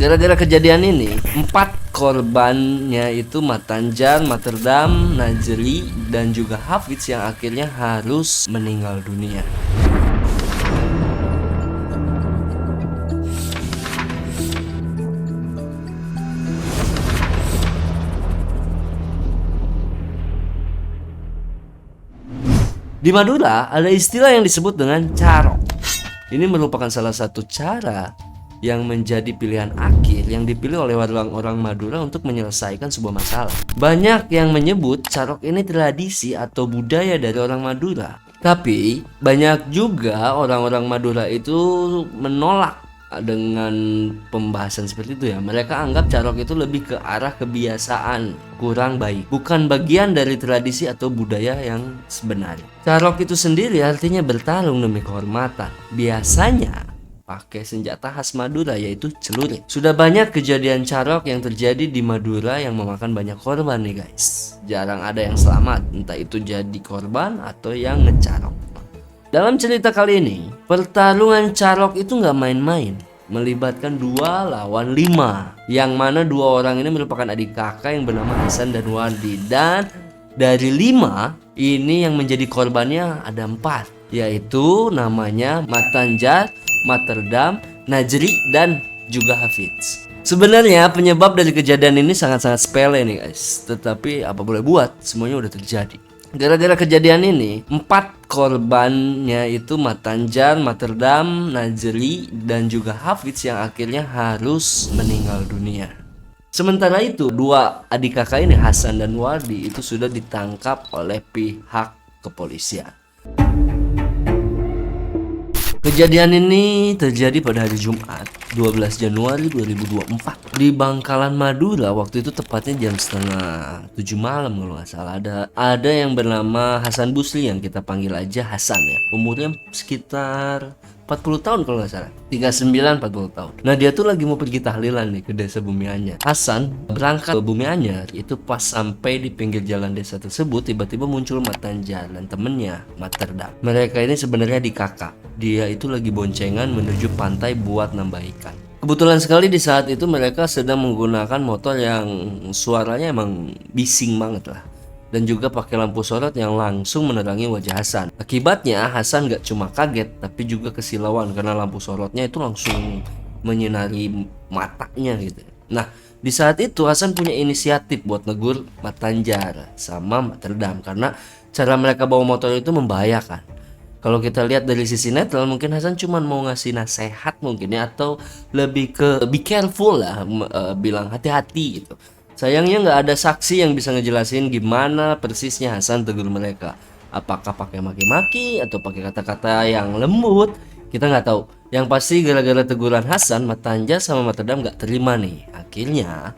Gara-gara kejadian ini, 4 korbannya itu Matanjar, Materdam, Najri, dan juga Hafidz yang akhirnya harus meninggal dunia. Di Madura ada istilah yang disebut dengan carok. Ini merupakan salah satu cara yang menjadi pilihan akhir yang dipilih oleh orang-orang Madura untuk menyelesaikan sebuah masalah. Banyak yang menyebut carok ini tradisi atau budaya dari orang Madura. Tapi banyak juga orang-orang Madura itu menolak dengan pembahasan seperti itu ya. Mereka anggap carok itu lebih ke arah kebiasaan kurang baik, bukan bagian dari tradisi atau budaya yang sebenarnya. Carok itu sendiri artinya bertarung demi kehormatan. Biasanya pakai senjata khas Madura yaitu celurit. Sudah banyak kejadian carok yang terjadi di Madura yang memakan banyak korban nih guys. Jarang ada yang selamat, entah itu jadi korban atau yang ngecarok. Dalam cerita kali ini, pertarungan carok itu nggak main-main. Melibatkan 2 lawan 5. Yang mana 2 orang ini merupakan adik kakak yang bernama Hasan dan Wardi. Dan dari 5, ini yang menjadi korbannya ada 4. Yaitu namanya Matanjar, Materdam, Najri, dan juga Hafidz. Sebenarnya penyebab dari kejadian ini sangat-sangat sepele nih guys. Tetapi apa boleh buat, semuanya udah terjadi. Gara-gara kejadian ini, 4 korbannya itu Matanjar, Materdam, Najri, dan juga Hafidz yang akhirnya harus meninggal dunia. Sementara itu, 2 adik kakak ini Hasan dan Wardi itu sudah ditangkap oleh pihak kepolisian. Kejadian ini terjadi pada hari Jumat 12 Januari 2024 di Bangkalan, Madura. Waktu itu tepatnya jam setengah 7 malam kalau nggak salah. Ada yang bernama Hasan Busli yang kita panggil aja Hasan ya. Umurnya sekitar 40 tahun kalau nggak salah, 39 40 tahun. Nah dia tuh lagi mau pergi tahlilan nih ke desa Bumi Anyar. Hasan berangkat ke Bumi Anyar, itu pas sampai di pinggir jalan desa tersebut tiba-tiba muncul Matanjar dan temennya Materdam. Mereka ini sebenarnya di kakak. Dia itu lagi boncengan menuju pantai buat nambah ikan. Kebetulan sekali di saat itu mereka sedang menggunakan motor yang suaranya emang bising banget lah. Dan juga pakai lampu sorot yang langsung menerangi wajah Hasan. Akibatnya Hasan gak cuma kaget tapi juga kesilauan karena lampu sorotnya itu langsung menyinari matanya gitu. Nah di saat itu Hasan punya inisiatif buat negur Matanjar sama Materdam karena cara mereka bawa motor itu membahayakan. Kalau kita lihat dari sisi netral mungkin Hasan cuma mau ngasih nasihat mungkin ya, atau lebih ke be careful lah, bilang hati-hati gitu. Sayangnya nggak ada saksi yang bisa ngejelasin gimana persisnya Hasan tegur mereka. Apakah pakai maki-maki atau pakai kata-kata yang lembut, kita nggak tahu. Yang pasti gara-gara teguran Hasan, Matanjar sama Materdam nggak terima nih. Akhirnya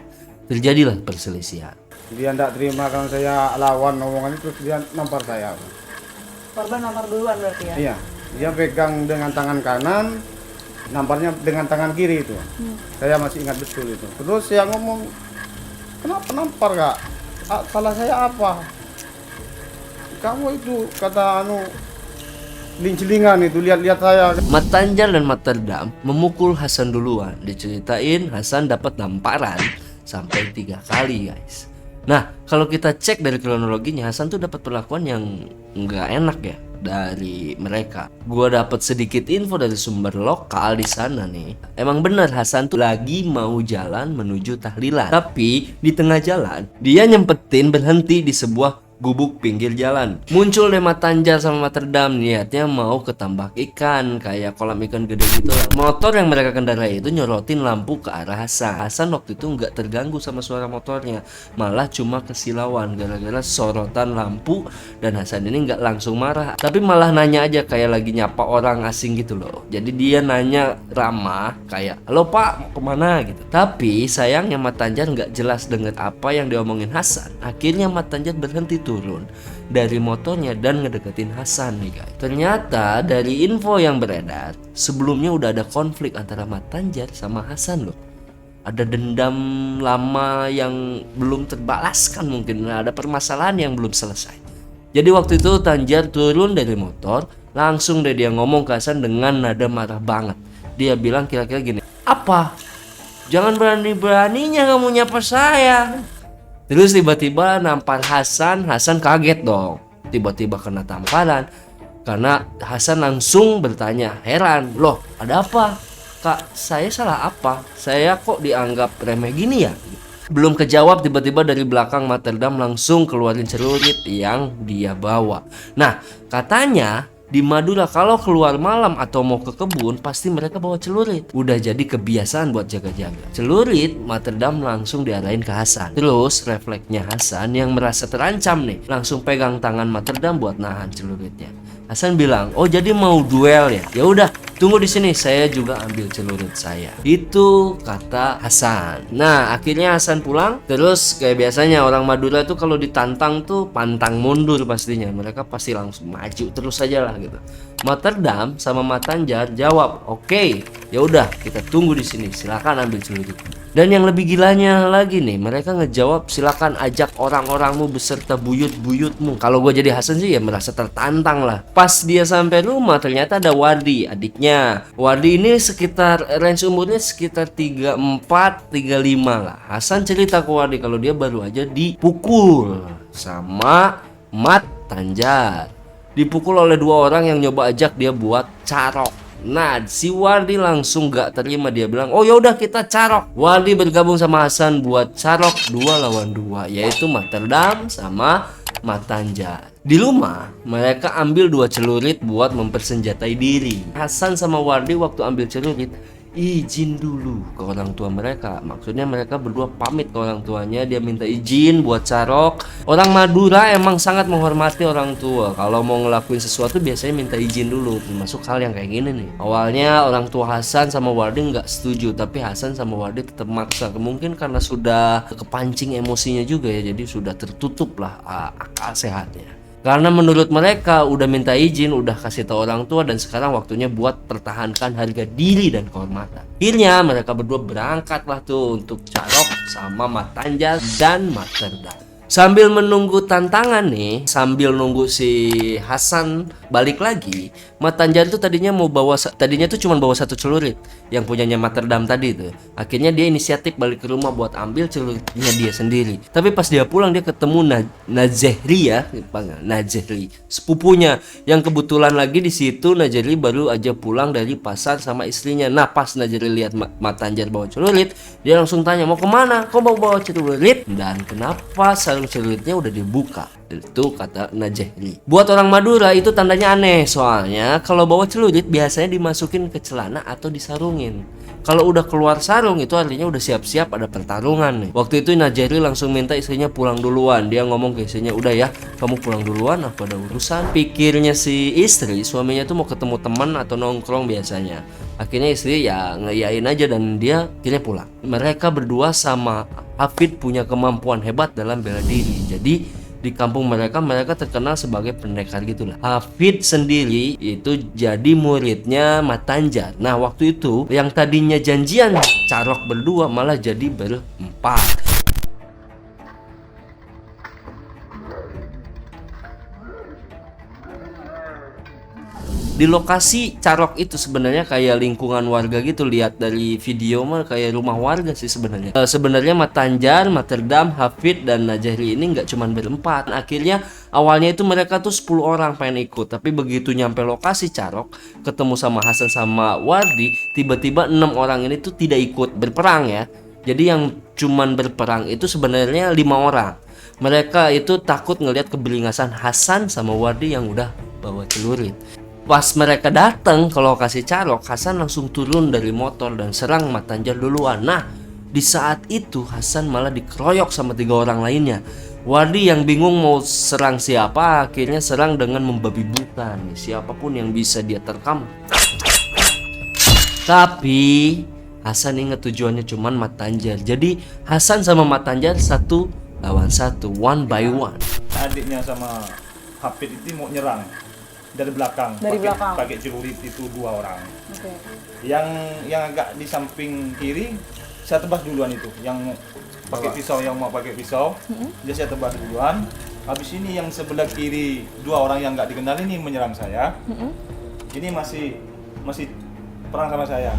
terjadilah perselisihan. Dia nggak terima kalau saya lawan omongan itu, dia nampar saya. Korban nampar duluan berarti ya? Iya, dia pegang dengan tangan kanan, namparnya dengan tangan kiri itu. Saya masih ingat betul itu. Terus saya ngomong, kenapa nampar kak? Salah saya apa? Kamu itu kata lincelingan itu, lihat-lihat saya. Matanjar dan Materdam memukul Hasan duluan. Diceritain Hasan dapat namparan sampai 3 kali guys. Nah kalau kita cek dari kronologinya, Hasan tuh dapat perlakuan yang nggak enak ya dari mereka. Gua dapat sedikit info dari sumber lokal di sana nih. Emang bener Hasan tuh lagi mau jalan menuju tahlilan. Tapi di tengah jalan dia nyempetin berhenti di sebuah gubuk pinggir jalan. Muncul deh Matanjar sama Materdam, niatnya mau ke tambak ikan, kayak kolam ikan gede gitu lah. Motor yang mereka kendarai itu nyorotin lampu ke arah Hasan. Hasan waktu itu nggak terganggu sama suara motornya, malah cuma kesilauan gara-gara sorotan lampu. Dan Hasan ini nggak langsung marah, tapi malah nanya aja kayak lagi nyapa orang asing gitu loh. Jadi dia nanya ramah kayak, halo pak, mau kemana gitu. Tapi sayangnya Matanjar nggak jelas dengar apa yang diomongin Hasan. Akhirnya Matanjar berhenti turun dari motornya dan ngedeketin Hasan nih guys. Ternyata dari info yang beredar, sebelumnya udah ada konflik antara Matanjar sama Hasan loh. Ada dendam lama yang belum terbalaskan, mungkin ada permasalahan yang belum selesai. Jadi waktu itu Tanjar turun dari motor, langsung deh dia ngomong ke Hasan dengan nada marah banget. Dia bilang kira-kira gini, apa? Jangan berani-beraninya kamu nyapa saya. Terus tiba-tiba nampar Hasan kaget dong. Tiba-tiba kena tamparan. Karena Hasan langsung bertanya, heran, loh ada apa? Kak, saya salah apa? Saya kok dianggap remeh gini ya? Belum kejawab, tiba-tiba dari belakang Materdam langsung keluarin celurit yang dia bawa. Nah, katanya di Madura kalau keluar malam atau mau ke kebun pasti mereka bawa celurit. Udah jadi kebiasaan buat jaga-jaga. Celurit Materdam langsung diarahin ke Hasan. Terus refleksnya Hasan yang merasa terancam nih, langsung pegang tangan Materdam buat nahan celuritnya. Hasan bilang, "Oh jadi mau duel ya? Ya udah, tunggu di sini, saya juga ambil celurit saya." Itu kata Hasan. Nah, akhirnya Hasan pulang. Terus kayak biasanya orang Madura tuh kalau ditantang tuh pantang mundur pastinya. Mereka pasti langsung maju terus aja lah gitu. Materdam sama Matanjar jawab, "Oke, ya udah kita tunggu di sini. Silakan ambil celurit." Dan yang lebih gilanya lagi nih, mereka ngejawab, "Silakan ajak orang-orangmu beserta buyut-buyutmu." Kalau gue jadi Hasan sih ya merasa tertantang lah. Pas dia sampai rumah ternyata ada Wardi, adiknya. Wardi ini sekitar range umurnya sekitar 34, 35 lah. Hasan cerita ke Wardi kalau dia baru aja dipukul sama Mat Tanjar. Dipukul oleh dua orang yang nyoba ajak dia buat carok. Nah, si Wardi langsung gak terima, dia bilang, "Oh yaudah kita carok." Wardi bergabung sama Hasan buat carok 2 lawan 2, yaitu Materdam sama Matanjar. Di rumah mereka ambil 2 celurit buat mempersenjatai diri. Hasan sama Wardi waktu ambil celurit izin dulu ke orang tua mereka. Maksudnya mereka berdua pamit ke orang tuanya, dia minta izin buat carok. Orang Madura emang sangat menghormati orang tua. Kalau mau ngelakuin sesuatu biasanya minta izin dulu, termasuk hal yang kayak gini nih. Awalnya orang tua Hasan sama Wardi nggak setuju, tapi Hasan sama Wardi tetap maksa. Mungkin karena sudah kepancing emosinya juga ya, jadi sudah tertutup lah akal sehatnya. Karena menurut mereka udah minta izin, udah kasih tahu orang tua, dan sekarang waktunya buat pertahankan harga diri dan kehormatan. Akhirnya mereka berdua berangkatlah tuh untuk carok sama Matanjar dan Materdam. Sambil menunggu tantangan nih, sambil nunggu si Hasan balik lagi, Matanjar tuh tadinya tuh cuma bawa 1 celurit yang punyanya Materdam tadi tuh. Akhirnya dia inisiatif balik ke rumah buat ambil celuritnya dia sendiri. Tapi pas dia pulang dia ketemu Najehri ya, Najehri, sepupunya yang kebetulan lagi di situ. Najehri baru aja pulang dari pasar sama istrinya. Nah, pas Najehri lihat Matanjar bawa celurit, dia langsung tanya, "Mau kemana? Kok mau bawa celurit? Dan kenapa celuritnya udah dibuka?" Itu kata Najehri. Buat orang Madura itu tandanya aneh, soalnya kalau bawa celurit biasanya dimasukin ke celana atau disarungin. Kalau udah keluar sarung itu artinya udah siap-siap ada pertarungan nih. Waktu itu Najehri langsung minta istrinya pulang duluan. Dia ngomong ke istrinya, "Udah ya, kamu pulang duluan, aku ada urusan." Pikirnya si istri, suaminya tuh mau ketemu teman atau nongkrong biasanya. Akhirnya istri ya ngeyain aja dan dia akhirnya pulang. Mereka berdua sama Hafid punya kemampuan hebat dalam bela diri. Jadi di kampung mereka terkenal sebagai pendekar gitulah. Hafid sendiri itu jadi muridnya Matanjar. Nah, waktu itu yang tadinya janjian carok berdua malah jadi berempat. Di lokasi carok itu sebenarnya kayak lingkungan warga gitu. Lihat dari video mah kayak rumah warga sih sebenarnya. Sebenarnya Matanjar, Materdam, Hafid dan Najehri ini nggak cuman berempat. Akhirnya awalnya itu mereka tuh 10 orang pengen ikut, tapi begitu nyampe lokasi carok, ketemu sama Hasan sama Wardi, tiba-tiba 6 orang ini tuh tidak ikut berperang ya. Jadi yang cuman berperang itu sebenarnya 5 orang. Mereka itu takut ngelihat keberingasan Hasan sama Wardi yang udah bawa celurit. Pas mereka datang ke lokasi carok, Hasan langsung turun dari motor dan serang Matanjar duluan. Nah, di saat itu Hasan malah dikeroyok sama 3 orang lainnya. Wardi yang bingung mau serang siapa, akhirnya serang dengan membabi buta nih, siapapun yang bisa dia terkam. Tapi Hasan ingat tujuannya cuman Matanjar. Jadi Hasan sama Matanjar 1 lawan 1, 1 by 1. Adiknya sama Hafid itu mau nyerang dari belakang. Pakai celurit itu 2 orang. Okay. Yang agak di samping kiri saya tebas duluan itu, yang pakai pisau, yang mau pakai pisau. Dia saya tebas duluan. Habis ini yang sebelah kiri 2 orang yang nggak dikenal ini menyerang saya. Ini masih perang sama saya.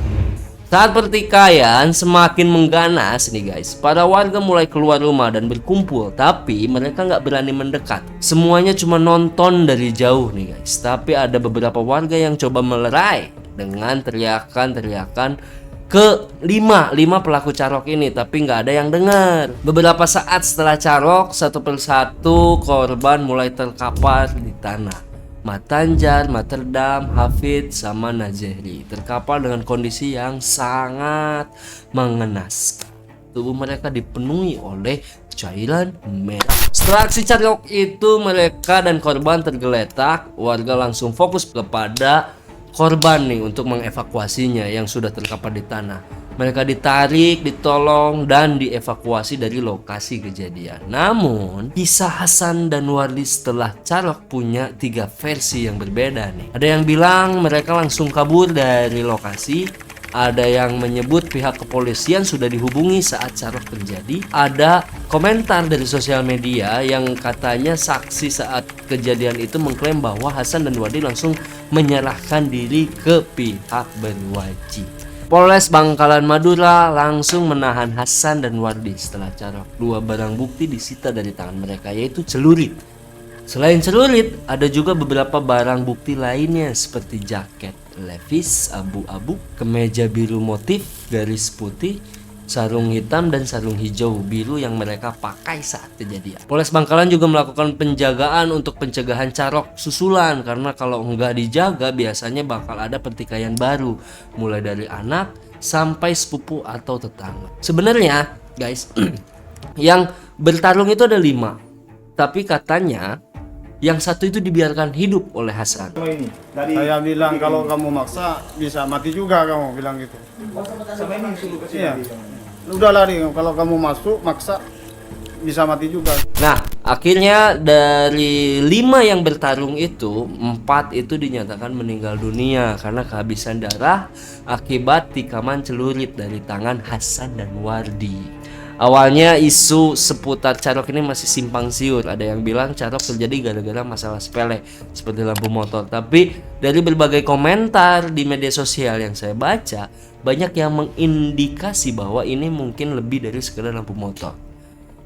Saat pertikaian semakin mengganas nih guys, para warga mulai keluar rumah dan berkumpul, tapi mereka nggak berani mendekat. Semuanya cuma nonton dari jauh nih guys. Tapi ada beberapa warga yang coba melerai dengan teriakan-teriakan ke lima pelaku carok ini, tapi nggak ada yang dengar. Beberapa saat setelah carok, satu persatu korban mulai terkapar di tanah. Matanjar, Materdam, Hafid, sama Nazehri terkapar dengan kondisi yang sangat mengenaskan. Tubuh mereka dipenuhi oleh cairan merah. Setelah aksi carok itu, mereka dan korban tergeletak. Warga langsung fokus kepada korban nih untuk mengevakuasinya yang sudah terkapar di tanah. Mereka ditarik, ditolong, dan dievakuasi dari lokasi kejadian. Namun, kisah Hasan dan Wardi setelah carok punya 3 versi yang berbeda nih. Ada yang bilang mereka langsung kabur dari lokasi. Ada yang menyebut pihak kepolisian sudah dihubungi saat carok terjadi. Ada komentar dari sosial media yang katanya saksi saat kejadian itu mengklaim bahwa Hasan dan Wardi langsung menyerahkan diri ke pihak berwajib. Polres Bangkalan Madura langsung menahan Hasan dan Wardi setelah carok. 2 barang bukti disita dari tangan mereka, yaitu celurit. Selain celurit, ada juga beberapa barang bukti lainnya seperti jaket Levi's abu-abu, kemeja biru motif garis putih, sarung hitam dan sarung hijau biru yang mereka pakai saat kejadian. Polres Bangkalan juga melakukan penjagaan untuk pencegahan carok susulan, karena kalau nggak dijaga biasanya bakal ada pertikaian baru, mulai dari anak sampai sepupu atau tetangga. Sebenarnya guys, yang bertarung itu ada 5, tapi katanya yang satu itu dibiarkan hidup oleh Hasan. Sama ini dari Saya bilang kalau kamu maksa bisa mati juga, kamu bilang gitu. sama ini suruh ke Iya. sini. Udah lari, kalau kamu masuk maksa bisa mati juga. Nah, akhirnya dari 5 yang bertarung itu, 4 itu dinyatakan meninggal dunia karena kehabisan darah akibat tikaman celurit dari tangan Hasan dan Wardi. Awalnya isu seputar carok ini masih simpang siur. Ada yang bilang carok terjadi gara-gara masalah sepele seperti lampu motor. Tapi dari berbagai komentar di media sosial yang saya baca, banyak yang mengindikasi bahwa ini mungkin lebih dari sekedar lampu motor.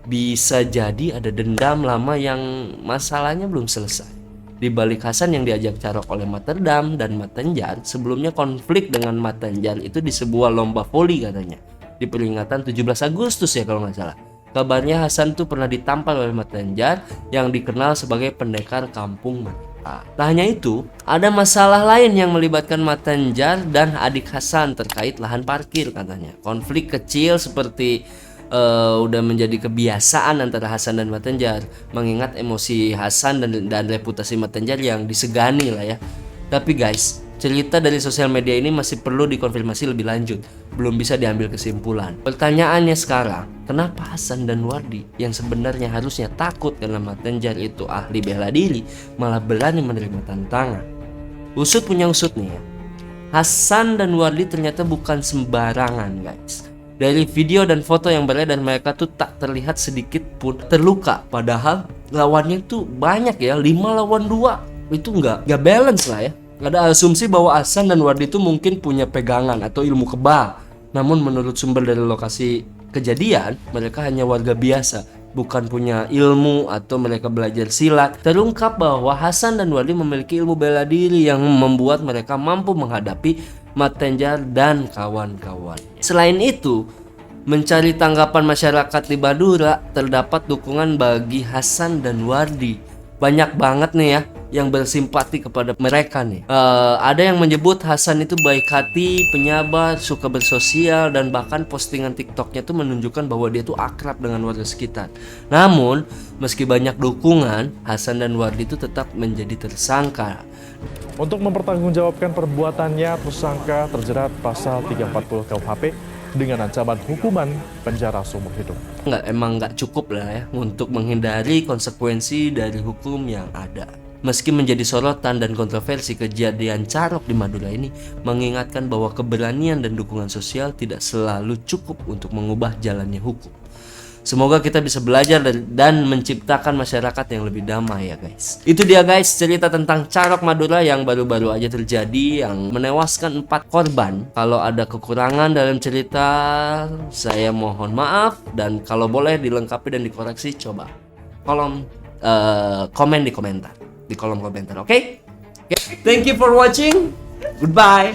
Bisa jadi ada dendam lama yang masalahnya belum selesai. Di balik Hasan yang diajak carok oleh Materdam dan Matanjar, sebelumnya konflik dengan Matanjar itu di sebuah lomba voli katanya. Di peringatan 17 Agustus ya kalau nggak salah. Kabarnya Hasan tuh pernah ditampar oleh Matanjar yang dikenal sebagai pendekar kampung mereka. Tak hanya itu, ada masalah lain yang melibatkan Matanjar dan adik Hasan terkait lahan parkir katanya. Konflik kecil seperti udah menjadi kebiasaan antara Hasan dan Matanjar, mengingat emosi Hasan dan reputasi Matanjar yang disegani lah ya. Tapi guys, cerita dari sosial media ini masih perlu dikonfirmasi lebih lanjut, belum bisa diambil kesimpulan. Pertanyaannya sekarang, kenapa Hasan dan Wardi yang sebenarnya harusnya takut karena Matanjar itu ahli bela diri, malah berani menerima tantangan? Usut punya usut nih ya. Hasan dan Wardi ternyata bukan sembarangan guys. Dari video dan foto yang beredar, mereka tuh tak terlihat sedikit pun terluka. Padahal lawannya tuh banyak ya, 5 lawan 2. Itu nggak balance lah ya. Ada asumsi bahwa Hasan dan Wardi itu mungkin punya pegangan atau ilmu kebal. Namun menurut sumber dari lokasi kejadian, mereka hanya warga biasa, bukan punya ilmu atau mereka belajar silat. Terungkap bahwa Hasan dan Wardi memiliki ilmu bela diri yang membuat mereka mampu menghadapi Matanjar dan kawan-kawan. Selain itu, mencari tanggapan masyarakat di Madura, terdapat dukungan bagi Hasan dan Wardi. Banyak banget nih ya yang bersimpati kepada mereka nih. Ada yang menyebut Hasan itu baik hati, penyabar, suka bersosial, dan bahkan postingan TikToknya tuh menunjukkan bahwa dia tuh akrab dengan warga sekitar. Namun, meski banyak dukungan, Hasan dan Wardi itu tetap menjadi tersangka. Untuk mempertanggungjawabkan perbuatannya, tersangka terjerat pasal 340 KUHP dengan ancaman hukuman penjara seumur hidup. Emang nggak cukup lah ya untuk menghindari konsekuensi dari hukum yang ada. Meski menjadi sorotan dan kontroversi, kejadian carok di Madura ini mengingatkan bahwa keberanian dan dukungan sosial tidak selalu cukup untuk mengubah jalannya hukum. Semoga kita bisa belajar dan menciptakan masyarakat yang lebih damai ya guys. Itu dia guys cerita tentang Carok Madura yang baru-baru aja terjadi, yang menewaskan 4 korban. Kalau ada kekurangan dalam cerita, saya mohon maaf, dan kalau boleh dilengkapi dan dikoreksi coba komen di kolom komentar, oke? Thank you for watching. Goodbye.